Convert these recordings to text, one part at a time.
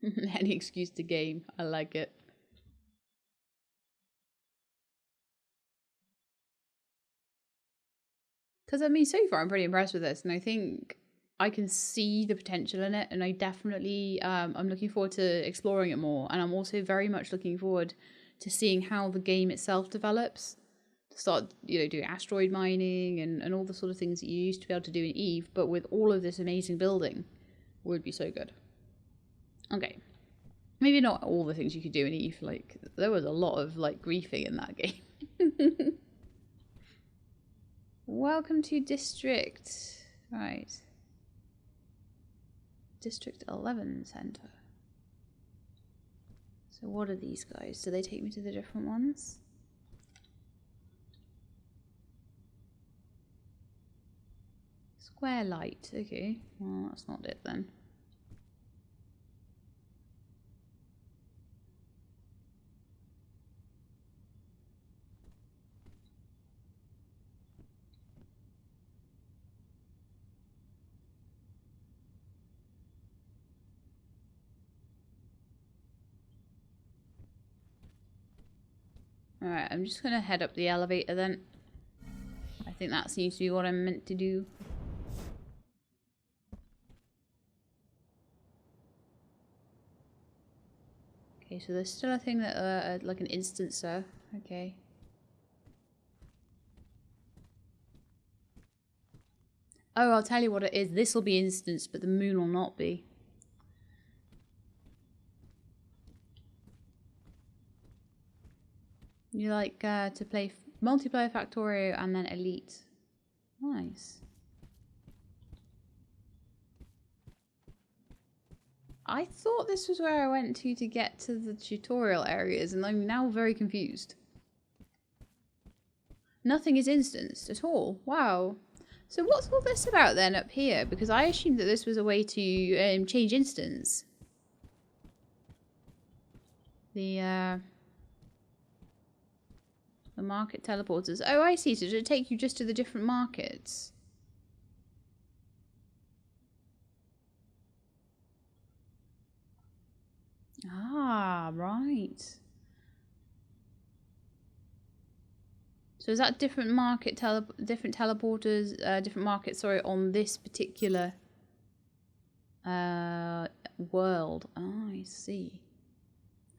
Any excuse to game. I like it. Because I mean, so far I'm pretty impressed with this, and I think I can see the potential in it, and I definitely I'm looking forward to exploring it more, and I'm also very much looking forward to seeing how the game itself develops. To start, doing asteroid mining and all the sort of things that you used to be able to do in Eve, but with all of this amazing building, would be so good. Okay, maybe not all the things you could do in Eve. Like there was a lot of like griefing in that game. Welcome to District. Right. District 11 Center. So what are these guys? Do they take me to the different ones? Square light. Okay. Well, that's not it then. Alright, I'm just going to head up the elevator then. I think that seems to be what I'm meant to do. Okay, so there's still a thing that, like an instancer. Okay. Oh, I'll tell you what it is. This will be instanced, but the moon will not be. You like to play multiplayer, Factorio, and then Elite. Nice. I thought this was where I went to get to the tutorial areas, and I'm now very confused. Nothing is instanced at all. Wow. So what's all this about then up here? Because I assumed that this was a way to change instance. The market teleporters. Oh, I see. So does it take you just to the different markets? Ah, right. So is that different market different teleporters, different markets, sorry, on this particular world? Oh, I see.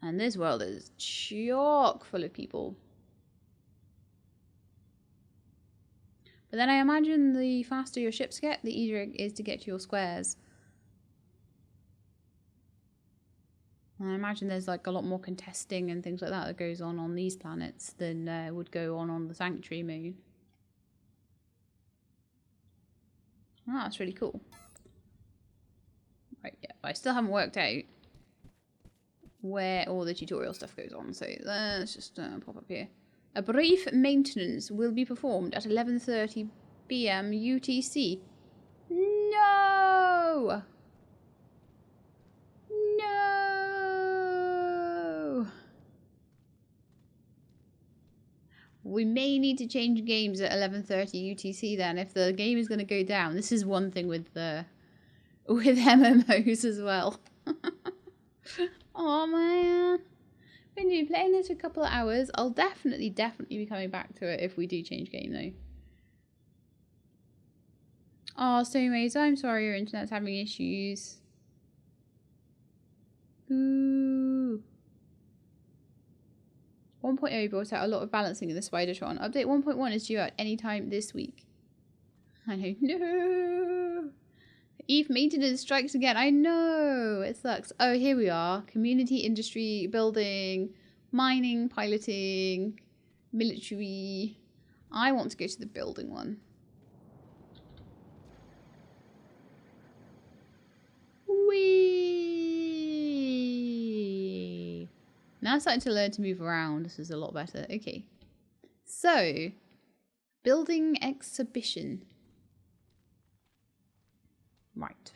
And this world is chock full of people. But then I imagine the faster your ships get, the easier it is to get to your squares. And I imagine there's like a lot more contesting and things like that goes on these planets than would go on the Sanctuary moon. Oh, that's really cool. Right, yeah, but I still haven't worked out where all the tutorial stuff goes on, so let's just pop up here. A brief maintenance will be performed at 11:30 p.m. UTC. No! No! We may need to change games at 11:30 UTC then if the game is going to go down. This is one thing with MMOs as well. Oh man. We're going to be playing this for a couple of hours. I'll definitely be coming back to it if we do change game though. Oh, Stoneways, I'm sorry your internet's having issues. Ooh. 1.0 brought out a lot of balancing in the Spidertron. Update 1.1 is due out any time this week. I know. No. Eve maintenance strikes again. I know. It sucks. Oh, here we are. Community, industry, building, mining, piloting, military. I want to go to the building one. Whee! Now I'm starting to learn to move around. This is a lot better. Okay. So, building exhibition. Right.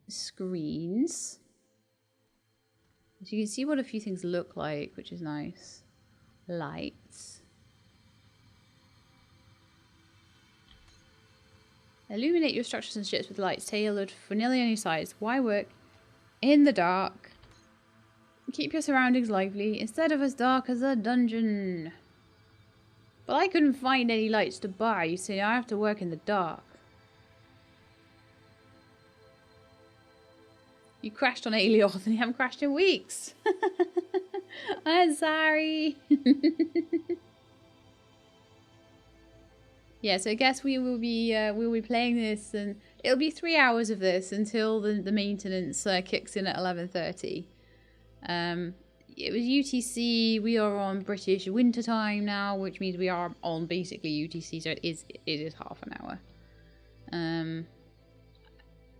Screens. So you can see what a few things look like, which is nice. Lights. Illuminate your structures and ships with lights tailored for nearly any size. Why work In the dark. Keep your surroundings lively instead of as dark as a dungeon. But I couldn't find any lights to buy, so I have to work in the dark. You crashed on Aelioth and you haven't crashed in weeks. I'm sorry. Yeah, so I guess we'll be playing this, and it'll be 3 hours of this until the maintenance kicks in at 11:30. It was UTC. We are on British winter time now, which means we are on basically UTC, so it is half an hour.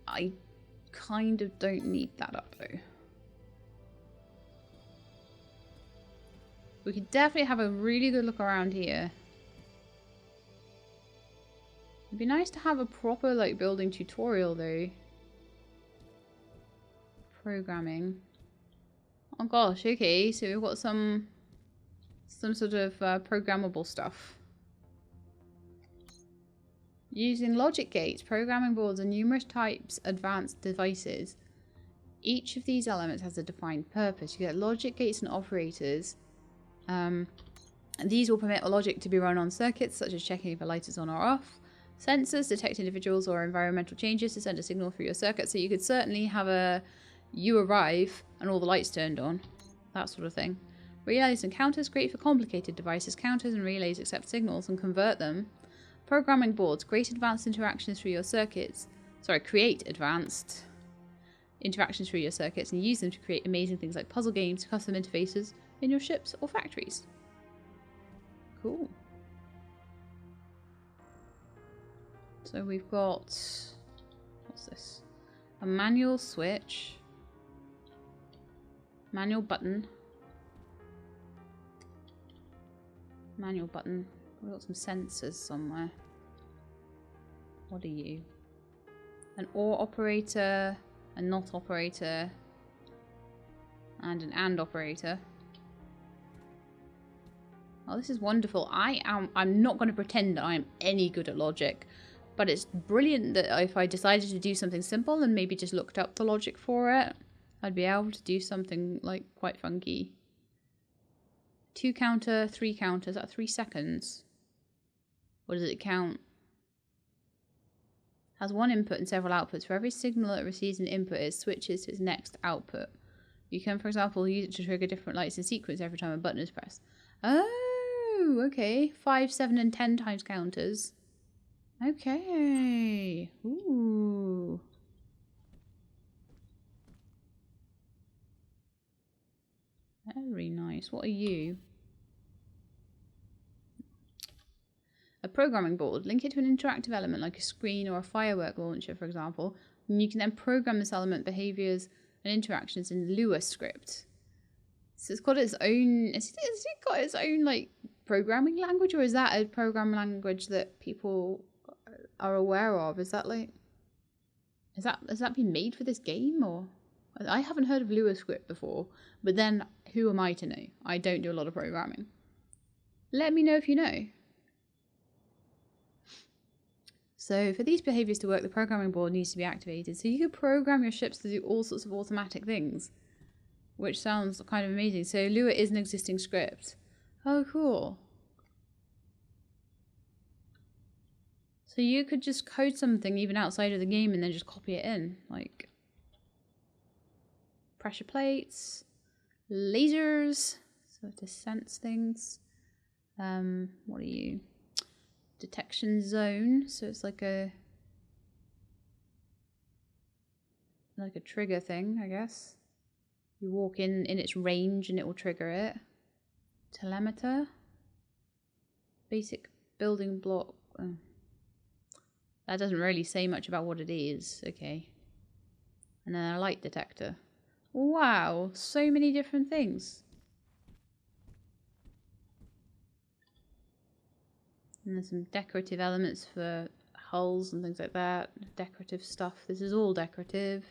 I kind of don't need that up though. We could definitely have a really good look around here. It'd be nice to have a proper like building tutorial though. Programming. Oh gosh, okay, so we've got some sort of programmable stuff. Using logic gates, programming boards, and numerous types advanced devices. Each of these elements has a defined purpose. You get logic gates and operators. These will permit logic to be run on circuits, such as checking if a light is on or off. Sensors detect individuals or environmental changes to send a signal through your circuit. So you could certainly have you arrive and all the lights turned on. That sort of thing. Relays and counters, great for complicated devices. Counters and relays accept signals and convert them. Programming boards, great advanced interactions through your circuits. Sorry, create advanced interactions through your circuits and use them to create amazing things like puzzle games, custom interfaces in your ships or factories. Cool. So we've got, what's this? A manual switch. Manual button. Manual button. We've got some sensors somewhere. What are you? An OR operator, a NOT operator, and an AND operator. Oh, this is wonderful. I'm not going to pretend that I'm any good at logic, but it's brilliant that if I decided to do something simple and maybe just looked up the logic for it, I'd be able to do something like quite funky. 2 counter, 3 counter, is that 3 seconds? What does it count? Has 1 input and several outputs. For every signal it receives an input, it switches to its next output. You can, for example, use it to trigger different lights in sequence every time a button is pressed. Oh, okay. 5, 7, and 10 times counters. Okay. Ooh. Very nice. What are you? A programming board. Link it to an interactive element like a screen or a firework launcher, for example. And you can then program this element behaviors and interactions in Lua script. So it's got its own. Has it got its own like programming language, or is that a programming language that people are aware of? Is that like, has that been made for this game, or? I haven't heard of Lua script before, but then who am I to know? I don't do a lot of programming. Let me know if you know. So for these behaviors to work, the programming board needs to be activated. So you could program your ships to do all sorts of automatic things, which sounds kind of amazing. So Lua is an existing script. Oh, cool. So you could just code something even outside of the game and then just copy it in, like pressure plates, lasers, so to sense things. What are you? Detection zone, so it's like a trigger thing, I guess. You walk in its range and it will trigger it. Telemeter, basic building block. Oh. That doesn't really say much about what it is. Okay. And then a light detector. Wow, so many different things. And there's some decorative elements for hulls and things like that. Decorative stuff. This is all decorative.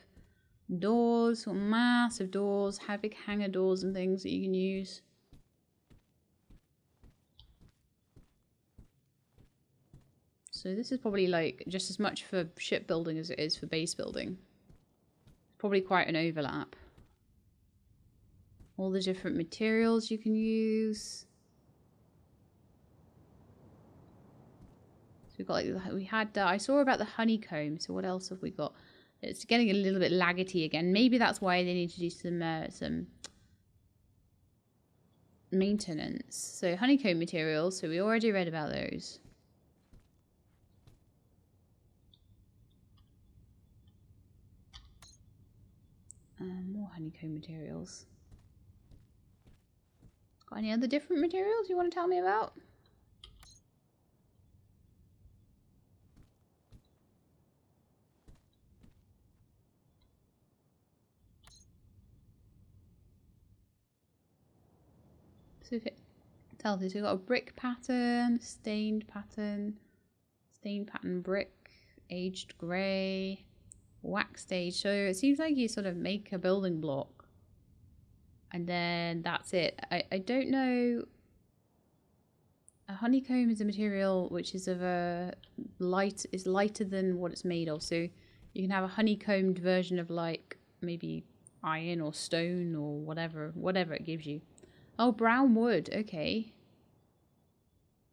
Doors, massive doors, have big hanger doors and things that you can use. So this is probably like just as much for shipbuilding as it is for base building. probably quite an overlap. All the different materials you can use. So we've got like, I saw about the honeycomb. So what else have we got? It's getting a little bit laggity again. Maybe that's why they need to do some maintenance. So honeycomb materials. So we already read about those. More honeycomb materials. Got any other different materials you want to tell me about? So if it tells us we've got a brick pattern, stained pattern brick, aged grey, wax stage. So it seems like you sort of make a building block and then that's it. I don't know. A honeycomb is a material which is of a lighter than what it's made of. So you can have a honeycombed version of like maybe iron or stone or whatever it gives you. Oh, brown wood. Okay.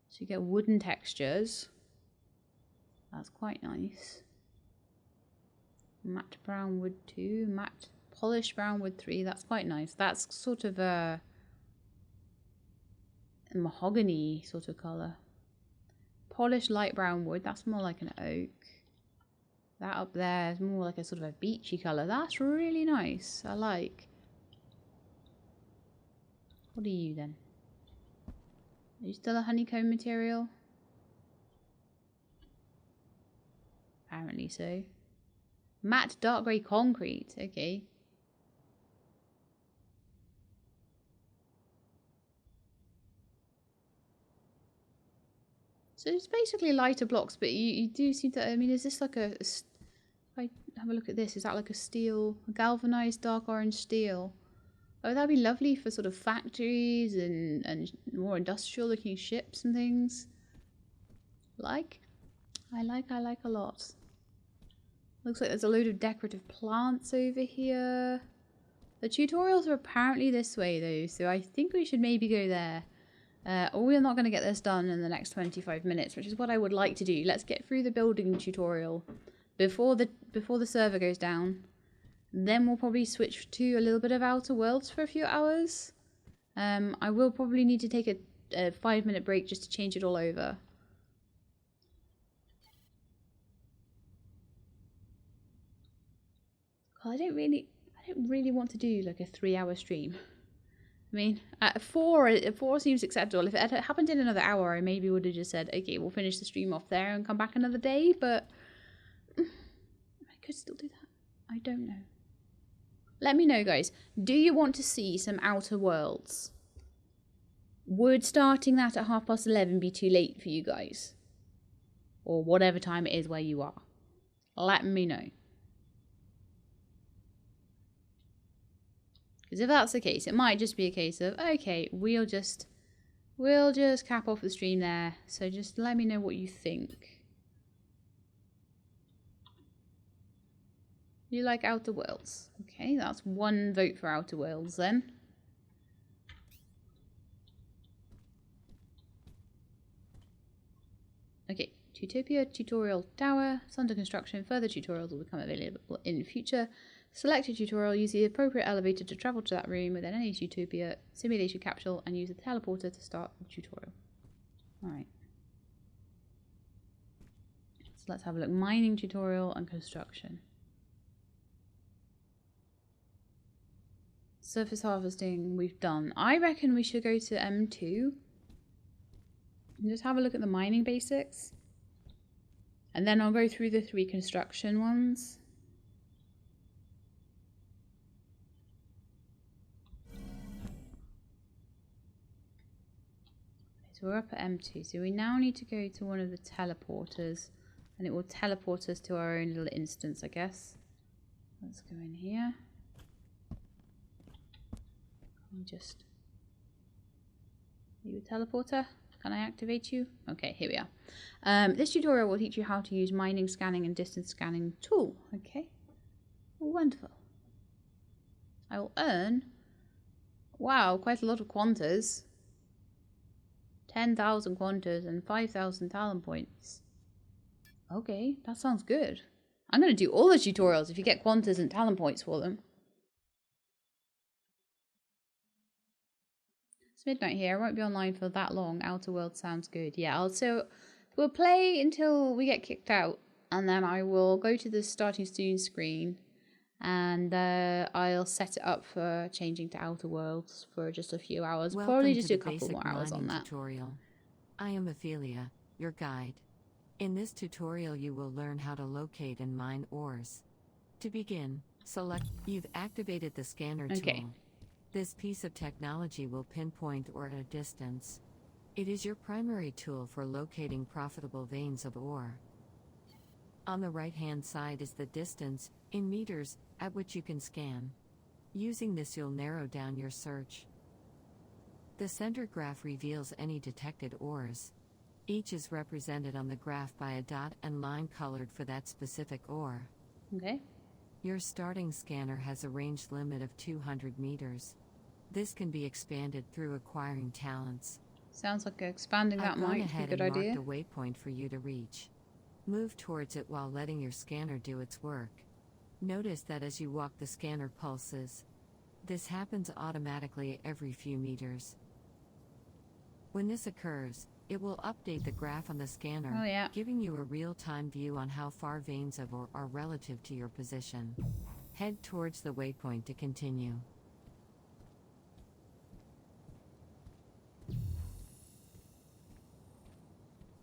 So you get wooden textures. That's quite nice. Matte brown wood 2. Matte polished brown wood 3. That's quite nice. That's sort of a mahogany sort of colour. Polished light brown wood. That's more like an oak. That up there is more like a sort of a beachy colour. That's really nice. I like. What are you then? Are you still a honeycomb material? Apparently so. Matte dark grey concrete. Okay. So it's basically lighter blocks, but you do seem to. I mean, is this like a? If I have a look at this, is that like a steel, galvanized dark orange steel? Oh, that'd be lovely for sort of factories and more industrial looking ships and things. I like a lot. Looks like there's a load of decorative plants over here. The tutorials are apparently this way though, so I think we should maybe go there. Or we're not going to get this done in the next 25 minutes, which is what I would like to do. Let's get through the building tutorial before the server goes down. Then we'll probably switch to a little bit of Outer Worlds for a few hours. I will probably need to take a 5-minute break just to change it all over. I don't really want to do like a 3-hour stream. I mean, 4 seems acceptable. If it had happened in another hour, I maybe would have just said, okay, we'll finish the stream off there and come back another day, but I could still do that. I don't know. Let me know, guys. Do you want to see some Outer Worlds? Would starting that at 11:30 be too late for you guys? Or whatever time it is where you are. Let me know. Because if that's the case, it might just be a case of, okay, we'll just cap off the stream there. So just let me know what you think. You like Outer Worlds? Okay, that's 1 vote for Outer Worlds then. Okay, Tutopia Tutorial Tower. It's under construction. Further tutorials will become available in the future. Select a tutorial, use the appropriate elevator to travel to that room within any Utopia simulation capsule and use the teleporter to start the tutorial. Alright. So let's have a look. Mining tutorial and construction. Surface harvesting we've done. I reckon we should go to M2 and just have a look at the mining basics. And then I'll go through the 3 construction ones. So we're up at M2. So we now need to go to one of the teleporters. And it will teleport us to our own little instance, I guess. Let's go in here. Just, are you a teleporter? Can I activate you? Okay, here we are. This tutorial will teach you how to use mining, scanning, and distance scanning tool. Okay, wonderful. I will earn, wow, quite a lot of quantas. 10,000 quantas and 5,000 talent points. Okay, that sounds good. I'm going to do all the tutorials if you get quantas and talent points for them. It's midnight here. I won't be online for that long. Outer World sounds good. Yeah, we'll play until we get kicked out, and then I will go to the starting student screen, and I'll set it up for changing to Outer Worlds for just a few hours. Welcome Probably just to do a the couple more hours on that. tutorial. I am Ophelia, your guide. In this tutorial you will learn how to locate and mine ores. To begin, you've activated the scanner tool. This piece of technology will pinpoint ore at a distance. It is your primary tool for locating profitable veins of ore. On the right-hand side is the distance, in meters, at which you can scan. Using this you'll narrow down your search. The center graph reveals any detected ores. Each is represented on the graph by a dot and line colored for that specific ore. Okay. Your starting scanner has a range limit of 200 meters. This can be expanded through acquiring talents. Sounds like expanding that might be a good idea. I've gone ahead and marked a waypoint for you to reach. Move towards it while letting your scanner do its work. Notice that as you walk the scanner pulses. This happens automatically every few meters. When this occurs, it will update the graph on the scanner, giving you a real-time view on how far veins of ore are relative to your position. Head towards the waypoint to continue.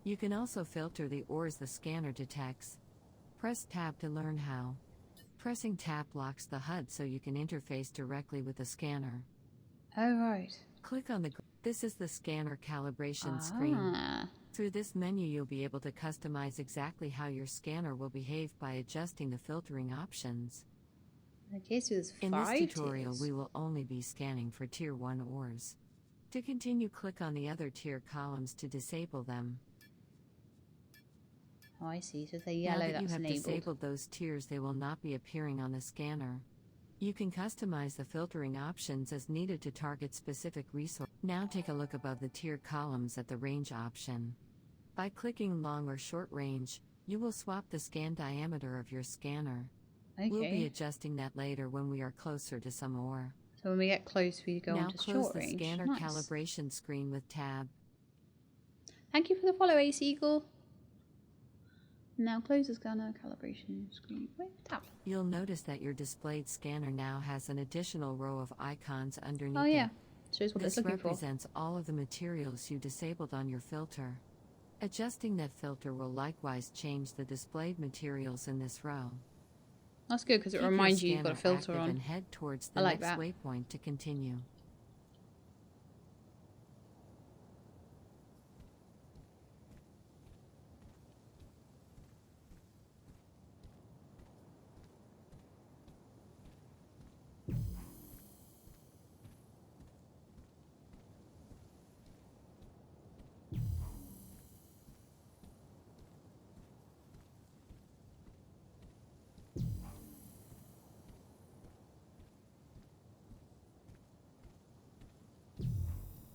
You can also filter the ores the scanner detects. Press Tab to learn how. Pressing Tab locks the HUD so you can interface directly with the scanner. Oh, right. Click on this is the scanner calibration screen. Through this menu you'll be able to customize exactly how your scanner will behave by adjusting the filtering options. Okay, so there's 5 In this tutorial we will only be scanning for Tier 1 ores. To continue, click on the other tier columns to disable them. Oh, I see. So if they're yellow, now that that's you have enabled. Disabled those tiers, they will not be appearing on the scanner. You can customize the filtering options as needed to target specific resources. Now take a look above the tier columns at the range option. By clicking long or short range, you will swap the scan diameter of your scanner. Okay. We'll be adjusting that later when we are closer to some ore. So when we get close, we go now into short range. Now close the scanner nice. calibration screen with Tab. Thank you for the follow, Ace Eagle. Now close the scanner calibration screen with Tab. You'll notice that your displayed scanner now has an additional row of icons underneath it. it. Shows what it's looking for. This represents all of the materials you disabled on your filter. Adjusting that filter will likewise change the displayed materials in this row. That's good because it reminds you you've got a filter on. And head towards the next waypoint to continue.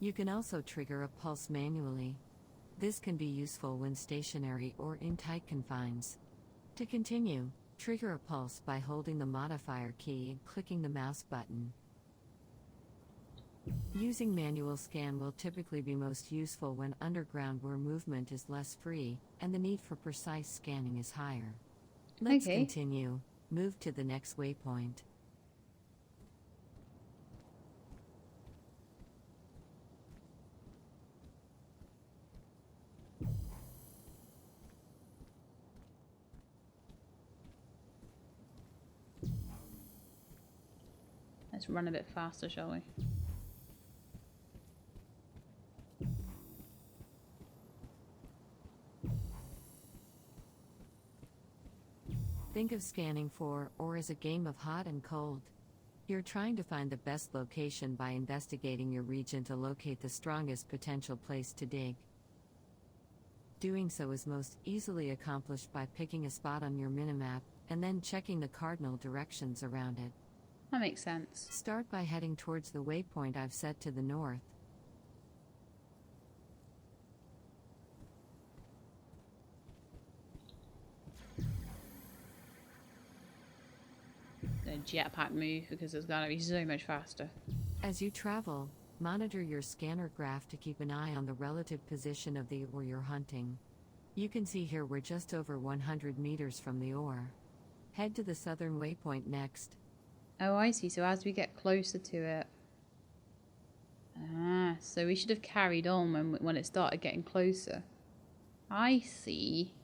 You can also trigger a pulse manually. This can be useful when stationary or in tight confines. To continue, trigger a pulse by holding the modifier key and clicking the mouse button. Using manual scan will typically be most useful when underground where movement is less free and the need for precise scanning is higher. Let's continue. Move to the next waypoint. Let's run a bit faster, shall we? Think of scanning for ore as a game of hot and cold. You're trying to find the best location by investigating your region to locate the strongest potential place to dig. Doing so is most easily accomplished by picking a spot on your minimap and then checking the cardinal directions around it. That makes sense. Start by heading towards the waypoint I've set to the north. The jetpack move because it's gonna be so much faster. As you travel, monitor your scanner graph to keep an eye on the relative position of the ore you're hunting. You can see here we're just over 100 meters from the ore. Head to the southern waypoint next. Oh, I see. So as we get closer to it. Ah, so we should have carried on when it started getting closer. I see.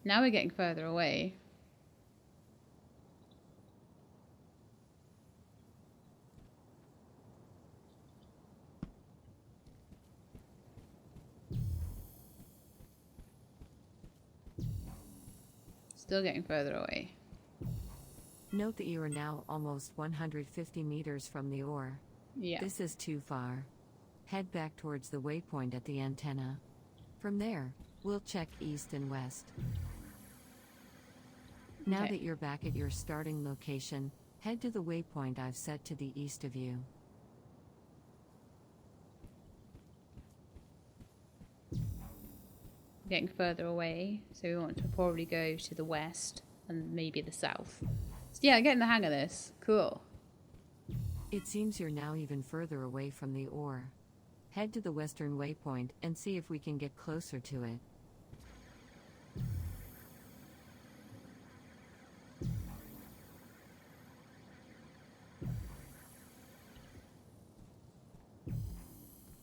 Now we're getting further away. Still getting further away. Note that you are now almost 150 meters from the ore. Yeah. This is too far. Head back towards the waypoint at the antenna. From there, we'll check east and west. Now that you're back at your starting location, head to the waypoint I've set to the east of you. Getting further away, so we want to probably go to the west and maybe the south. So yeah, getting the hang of this. Cool. It seems you're now even further away from the ore. Head to the western waypoint and see if we can get closer to it.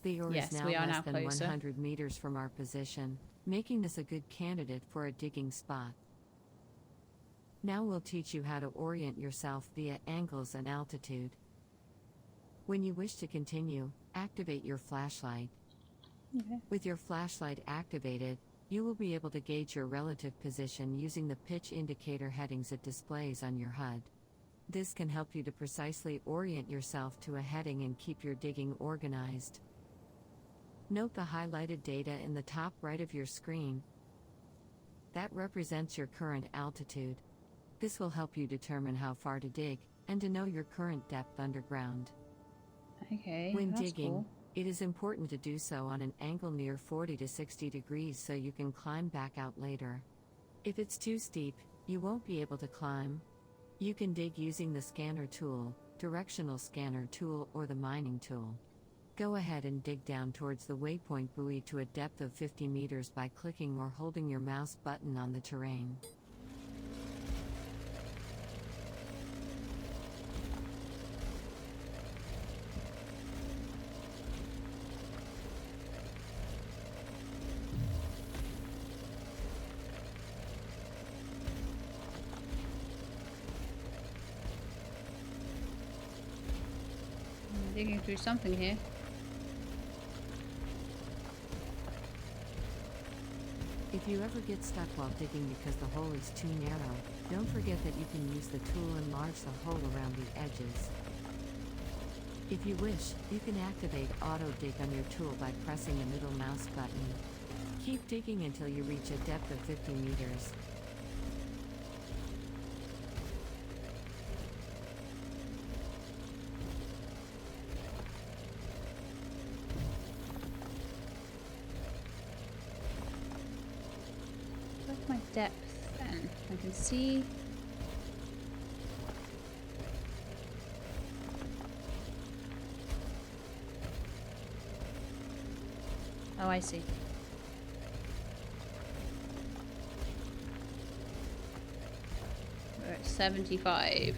The ore is now less than 100 meters from our position, making this a good candidate for a digging spot. Now we'll teach you how to orient yourself via angles and altitude. When you wish to continue, activate your flashlight. Okay. With your flashlight activated, you will be able to gauge your relative position using the pitch indicator headings it displays on your HUD. This can help you to precisely orient yourself to a heading and keep your digging organized. Note the highlighted data in the top right of your screen. That represents your current altitude. This will help you determine how far to dig and to know your current depth underground. Okay, when that's digging, cool. it is important to do so on an angle near 40 to 60 degrees so you can climb back out later. If it's too steep, you won't be able to climb. You can dig using the scanner tool, directional scanner tool, or the mining tool. Go ahead and dig down towards the waypoint buoy to a depth of 50 meters by clicking or holding your mouse button on the terrain. I'm digging through something here. If you ever get stuck while digging because the hole is too narrow, don't forget that you can use the tool and enlarge the hole around the edges. If you wish, you can activate Auto Dig on your tool by pressing the middle mouse button. Keep digging until you reach a depth of 50 meters. Where's my depth then? I can see. Oh, I see. We're at 75.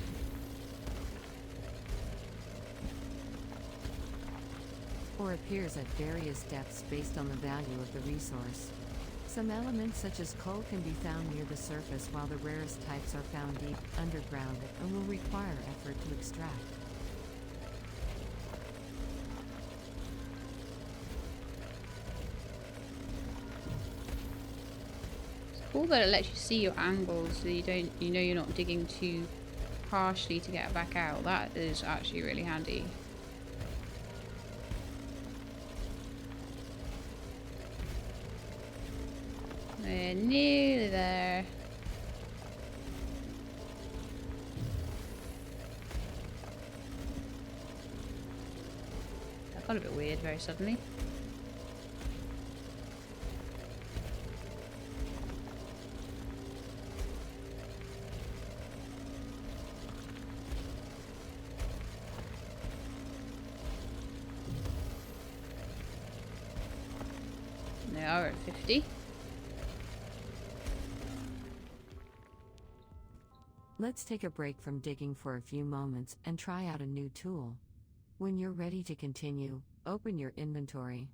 Or appears at various depths based on the value of the resource. Some elements such as coal can be found near the surface, while the rarest types are found deep underground and will require effort to extract. It's cool that it lets you see your angles so you know you're not digging too harshly to get back out. That is actually really handy. We're nearly there. That got a bit weird very suddenly. Now we're at 50. Let's take a break from digging for a few moments and try out a new tool. When you're ready to continue, open your inventory.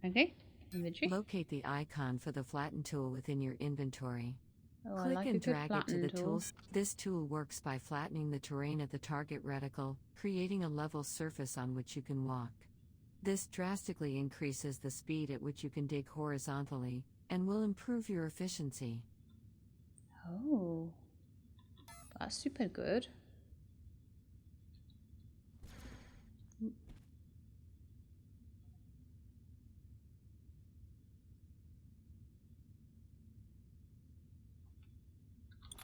Okay, inventory. Locate the icon for the flatten tool within your inventory. Oh, Click I like and a good drag it to the flatten tool. tools. This tool works by flattening the terrain at the target reticle, creating a level surface on which you can walk. This drastically increases the speed at which you can dig horizontally, and will improve your efficiency. Oh, that's super good.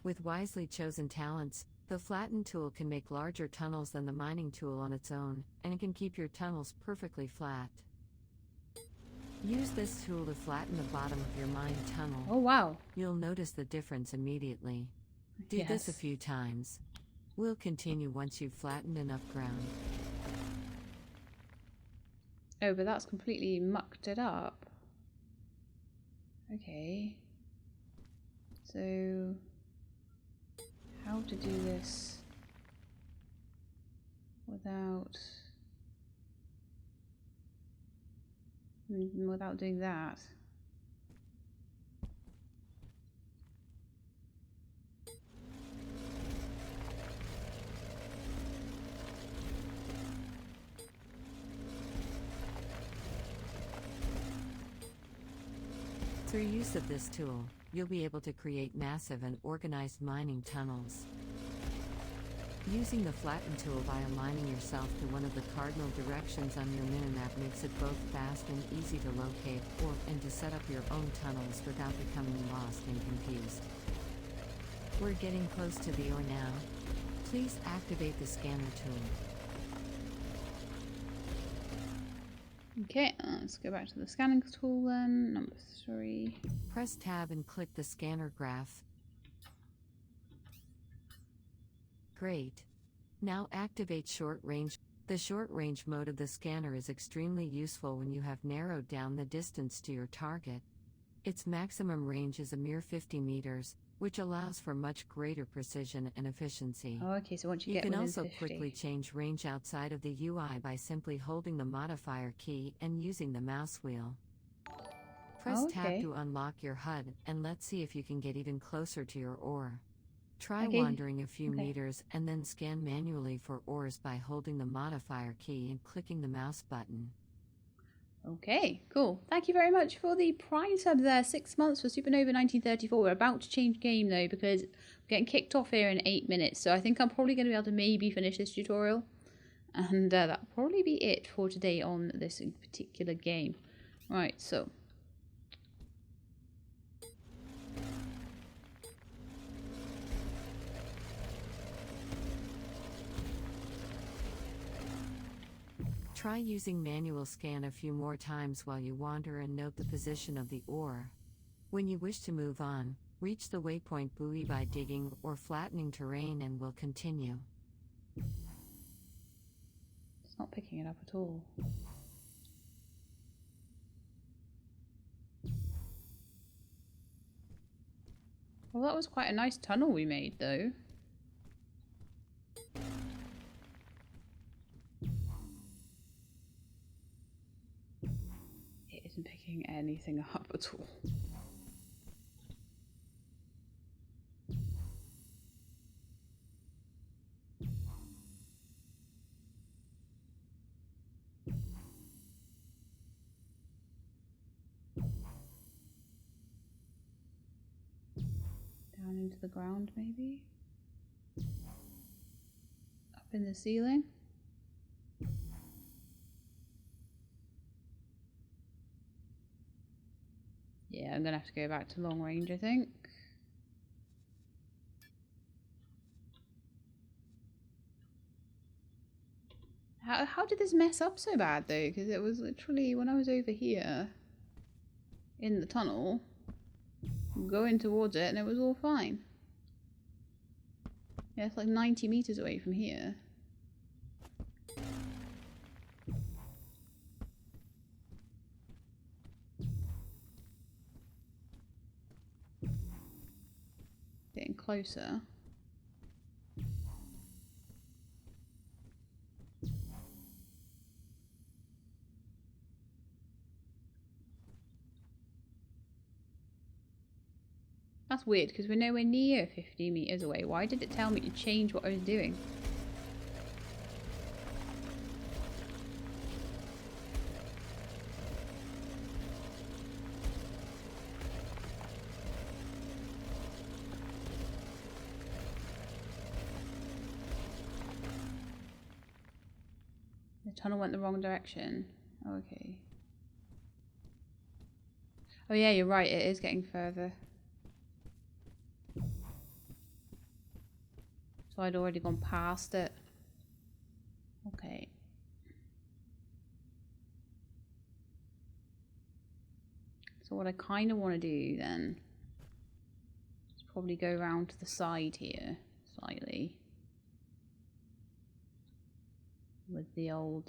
With wisely chosen talents, the flatten tool can make larger tunnels than the mining tool on its own, and it can keep your tunnels perfectly flat. Use this tool to flatten the bottom of your mine tunnel. Oh, wow. You'll notice the difference immediately. Do this a few times. We'll continue once you've flattened enough ground. Oh, but that's completely mucked it up. Okay. So, how to do this without doing that? Through use of this tool, you'll be able to create massive and organized mining tunnels. Using the flatten tool by aligning yourself to one of the cardinal directions on your minimap makes it both fast and easy to locate and to set up your own tunnels without becoming lost and confused. We're getting close to the ore now. Please activate the scanner tool. Okay, let's go back to the scanning tool then. Number 3. Press tab and click the scanner graph. Great. Now activate short range. The short range mode of the scanner is extremely useful when you have narrowed down the distance to your target. Its maximum range is a mere 50 meters, which allows for much greater precision and efficiency. Oh, okay, so once you You get can within also 50. quickly change range outside of the UI by simply holding the modifier key and using the mouse wheel. Press tab to unlock your HUD, and let's see if you can get even closer to your ore. Try wandering a few meters and then scan manually for ores by holding the modifier key and clicking the mouse button. Okay, cool. Thank you very much for the Prime sub there. 6 months for Supernova 1934. We're about to change game though because we're getting kicked off here in 8 minutes. So I think I'm probably going to be able to maybe finish this tutorial. And that'll probably be it for today on this particular game. Right, so. Try using manual scan a few more times while you wander and note the position of the ore. When you wish to move on, reach the waypoint buoy by digging or flattening terrain and we'll continue. It's not picking it up at all. Well, that was quite a nice tunnel we made though. Picking anything up at all. Down into the ground maybe? Up in the ceiling? Yeah, I'm gonna have to go back to long range, I think. How did this mess up so bad though? Because it was literally when I was over here in the tunnel, going towards it, and it was all fine. Yeah, it's like 90 meters away from here. Getting closer. That's weird because we're nowhere near 50 meters away. Why did it tell me to change what I was doing? The tunnel went the wrong direction. Oh, okay. Oh yeah, you're right. It is getting further. So I'd already gone past it. Okay. So what I kind of want to do then is probably go around to the side here slightly. With the old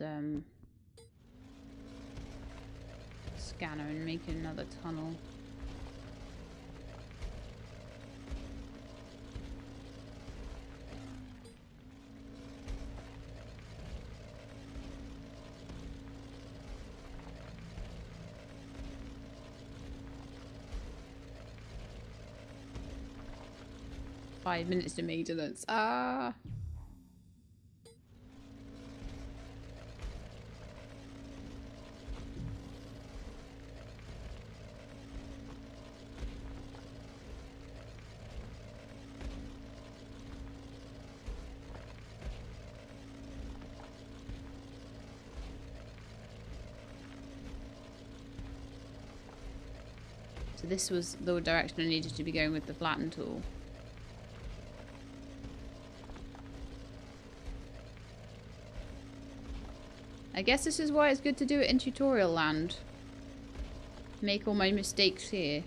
scanner and make another tunnel. "5 minutes to maintenance." Ah. So this was the direction I needed to be going with the flatten tool. I guess this is why it's good to do it in tutorial land. Make all my mistakes here.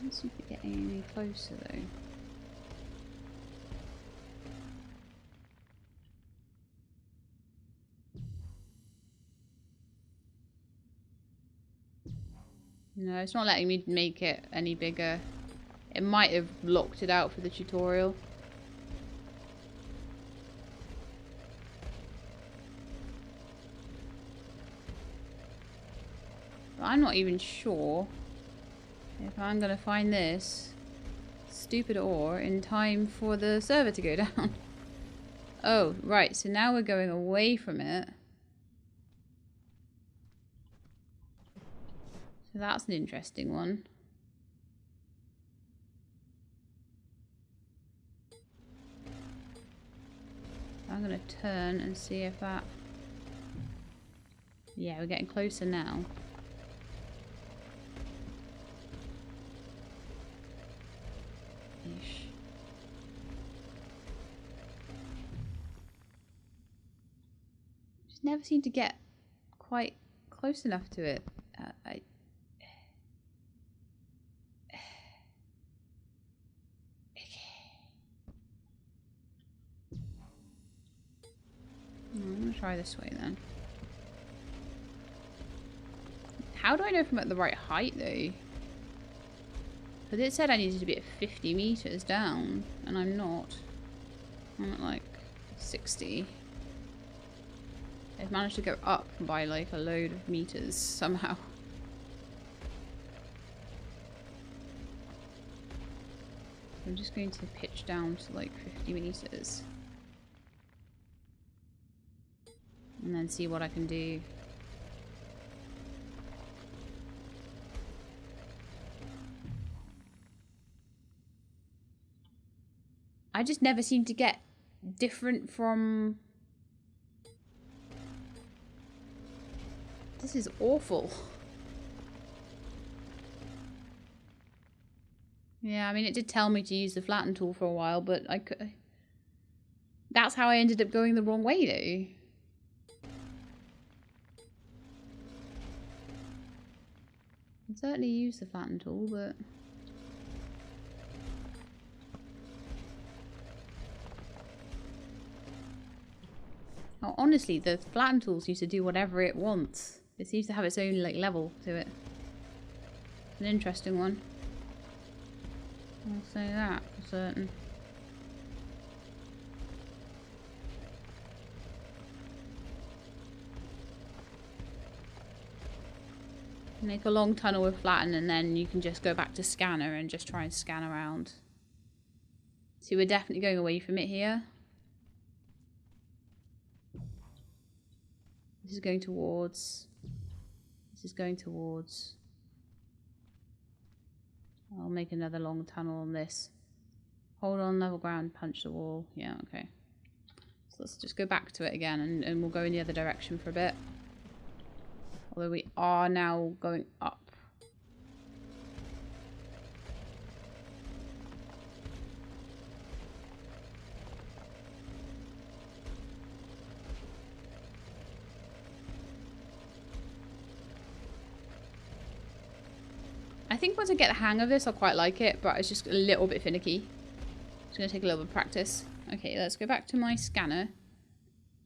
Let's see if we're getting any closer though. No, it's not letting me make it any bigger. It might have locked it out for the tutorial. But I'm not even sure if I'm gonna find this stupid ore in time for the server to go down. Oh, right, so now we're going away from it. So that's an interesting one. I'm gonna turn and see if that... Yeah, we're getting closer now. Ish. Just never seem to get quite close enough to it. I'm gonna try this way then. How do I know if I'm at the right height though? Because it said I needed to be at 50 meters down, and I'm not. I'm at like 60. I've managed to go up by like a load of meters somehow. I'm just going to pitch down to like 50 meters. And then see what I can do. I just never seem to get different from... This is awful. Yeah, I mean, it did tell me to use the flatten tool for a while, but I could... That's how I ended up going the wrong way, though. I can certainly use the flatten tool, but... Oh, honestly, the flatten tool seems to do whatever it wants. It seems to have its own, like, level to it. It's an interesting one. I'll say that for certain. Make a long tunnel with flatten, and then you can just go back to scanner and just try and scan around. See, we're definitely going away from it here. This is going towards. This is going towards. I'll make another long tunnel on this. Hold on, level ground, punch the wall. Yeah, okay. So let's just go back to it again, and we'll go in the other direction for a bit. Although we are now going up. I think once I get the hang of this, I'll quite like it, but it's just a little bit finicky. It's going to take a little bit of practice. Okay, let's go back to my scanner.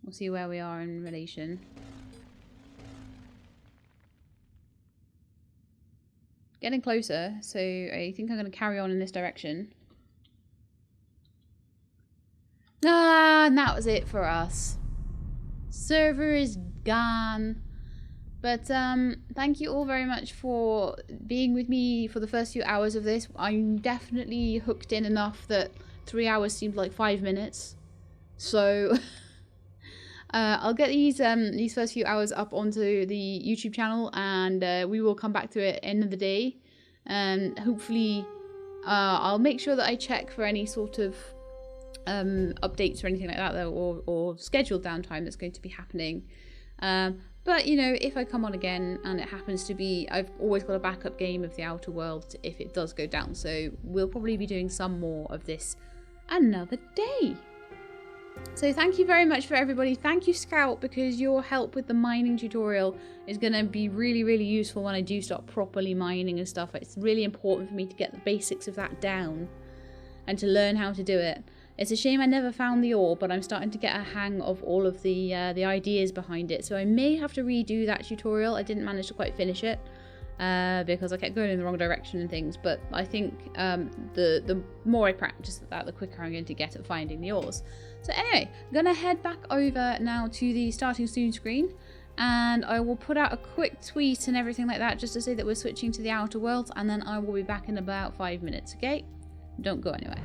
We'll see where we are in relation. Getting closer, so I think I'm going to carry on in this direction. Ah, and that was it for us. Server is gone. But thank you all very much for being with me for the first few hours of this. I'm definitely hooked in enough that 3 hours seemed like 5 minutes. So I'll get these first few hours up onto the YouTube channel, and we will come back to it at the end of the day. And hopefully I'll make sure that I check for any sort of updates or anything like that, or scheduled downtime that's going to be happening. But, you know, if I come on again and it happens to be, I've always got a backup game of the Outer Worlds if it does go down. So we'll probably be doing some more of this another day. So thank you very much for everybody. Thank you, Scout, because your help with the mining tutorial is going to be really, really useful when I do start properly mining and stuff. It's really important for me to get the basics of that down and to learn how to do it. It's a shame I never found the ore, but I'm starting to get a hang of all of the ideas behind it. So I may have to redo that tutorial. I didn't manage to quite finish it because I kept going in the wrong direction and things. But I think the more I practice that, the quicker I'm going to get at finding the ores. So anyway, I'm going to head back over now to the starting soon screen. And I will put out a quick tweet and everything like that just to say that we're switching to the Outer Worlds. And then I will be back in about 5 minutes, okay? Don't go anywhere.